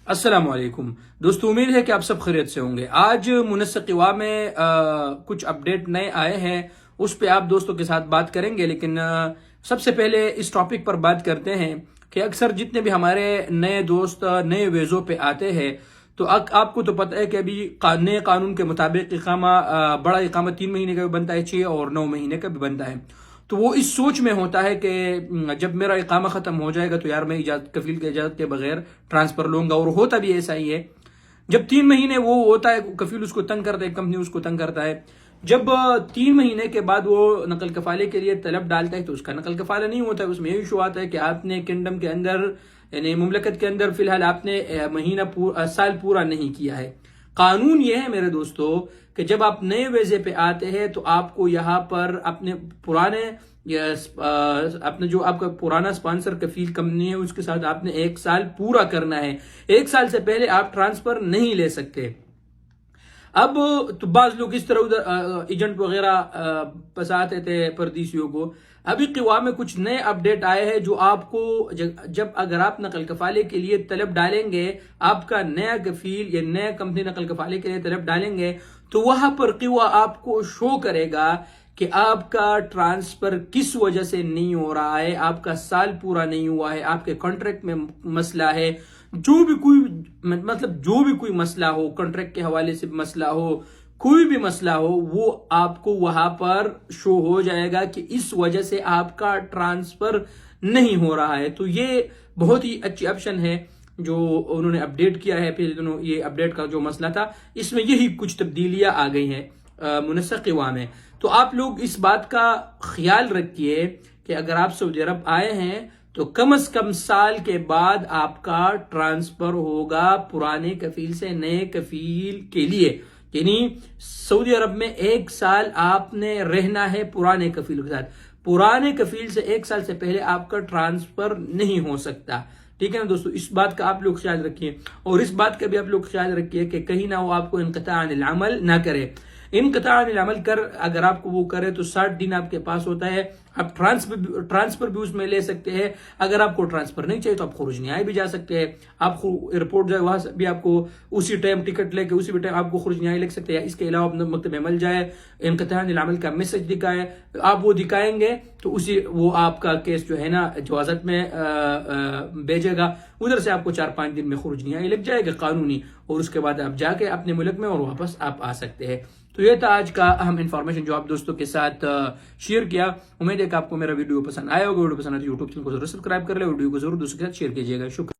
السلام علیکم دوستو، امید ہے کہ آپ سب خیریت سے ہوں گے۔ آج منسقوا میں کچھ اپڈیٹ نئے آئے ہیں، اس پہ آپ دوستوں کے ساتھ بات کریں گے، لیکن سب سے پہلے اس ٹاپک پر بات کرتے ہیں کہ اکثر جتنے بھی ہمارے نئے دوست نئے ویزوں پہ آتے ہیں تو آپ کو تو پتہ ہے کہ ابھی نئے قانون کے مطابق بڑا اقامہ 3 مہینے کا بھی بنتا ہے، 6 اور 9 مہینے کا بھی بنتا ہے۔ تو وہ اس سوچ میں ہوتا ہے کہ جب میرا اقامہ ختم ہو جائے گا تو یار میں کفیل کی اجازت کے بغیر ٹرانسفر لوں گا، اور ہوتا بھی ایسا ہی ہے۔ جب 3 مہینے وہ ہوتا ہے، کفیل اس کو تنگ کرتا ہے، کمپنی اس کو تنگ کرتا ہے۔ جب 3 مہینے کے بعد وہ نقل کفالے کے لیے طلب ڈالتا ہے تو اس کا نقل کفالہ نہیں ہوتا ہے۔ اس میں یہ ایشو آتا ہے کہ آپ نے کنگڈم کے اندر یعنی مملکت کے اندر فی الحال آپ نے سال پورا نہیں کیا ہے۔ قانون یہ ہے میرے دوستو کہ جب آپ نئے ویزے پہ آتے ہیں تو آپ کو یہاں پر اپنے جو آپ کا پرانا اسپانسر کفیل کمپنی ہے اس کے ساتھ آپ نے 1 سال پورا کرنا ہے۔ 1 سال سے پہلے آپ ٹرانسفر نہیں لے سکتے۔ اب تو بعض لوگ اس طرح ادھر ایجنٹ وغیرہ پساتے تھے پردیسیوں کو۔ ابھی قوا میں کچھ نئے اپڈیٹ آئے ہیں جو آپ کو اگر آپ نقل کفالے کے لیے طلب ڈالیں گے، آپ کا نیا کفیل یا نیا کمپنی نقل کفالے کے لیے طلب ڈالیں گے تو وہاں پر قوا آپ کو شو کرے گا کہ آپ کا ٹرانسفر کس وجہ سے نہیں ہو رہا ہے، آپ کا سال پورا نہیں ہوا ہے، آپ کے کانٹریکٹ میں مسئلہ ہے، جو بھی کوئی مسئلہ ہو، کانٹریکٹ کے حوالے سے مسئلہ ہو، کوئی بھی مسئلہ ہو، وہ آپ کو وہاں پر شو ہو جائے گا کہ اس وجہ سے آپ کا ٹرانسفر نہیں ہو رہا ہے۔ تو یہ بہت ہی اچھی آپشن ہے جو انہوں نے اپڈیٹ کیا ہے۔ پھر یہ اپڈیٹ کا جو مسئلہ تھا اس میں یہی کچھ تبدیلیاں آ گئی ہیں منسقوا میں۔ تو آپ لوگ اس بات کا خیال رکھیے کہ اگر آپ سعودی عرب آئے ہیں تو کم از کم سال کے بعد آپ کا ٹرانسفر ہوگا پرانے کفیل سے نئے کفیل کے لیے، یعنی سعودی عرب میں 1 سال آپ نے رہنا ہے پرانے کفیل کے ساتھ۔ پرانے کفیل سے 1 سال سے پہلے آپ کا ٹرانسفر نہیں ہو سکتا، ٹھیک ہے نا دوستو؟ اس بات کا آپ لوگ خیال رکھیے، اور اس بات کا بھی آپ لوگ خیال رکھیے کہ کہیں نہ وہ آپ کو انقطاع عن العمل نہ کرے۔ انقطاع عن العمل اگر آپ کو وہ کرے تو 60 دن آپ کے پاس ہوتا ہے، آپ ٹرانسفر بھی اس میں لے سکتے ہیں۔ اگر آپ کو ٹرانسفر نہیں چاہیے تو آپ خروج نیائی بھی جا سکتے ہیں، آپ ایئرپورٹ جائے وہاں سے بھی آپ کو اسی ٹائم ٹکٹ لے کے اسی بھی ٹائم آپ کو خروج نیائی لگ سکتے ہیں۔ اس کے علاوہ مکتب عمل جائے، انقطاع عن العمل کا میسج دکھائے، آپ وہ دکھائیں گے تو وہ آپ کا کیس جو ہے نا جوازت میں بھیجے گا، ادھر سے آپ کو 4-5 دن میں خروج نیائی لگ جائے گا قانونی، اور اس کے بعد آپ جا کے اپنے ملک میں اور واپس آپ آ سکتے ہیں۔ تو یہ تھا آج کا اہم انفارمیشن جو آپ دوستوں کے ساتھ شیئر کیا۔ امید ہے کہ آپ کو میرا ویڈیو پسند آیا ہوگا۔ ویڈیو پسند آئے تو یوٹیوب چینل کو ضرور سبسکرائب کر لیں، ویڈیو کو ضرور دوستوں کے ساتھ شیئر کیجیے گا۔ شکریہ۔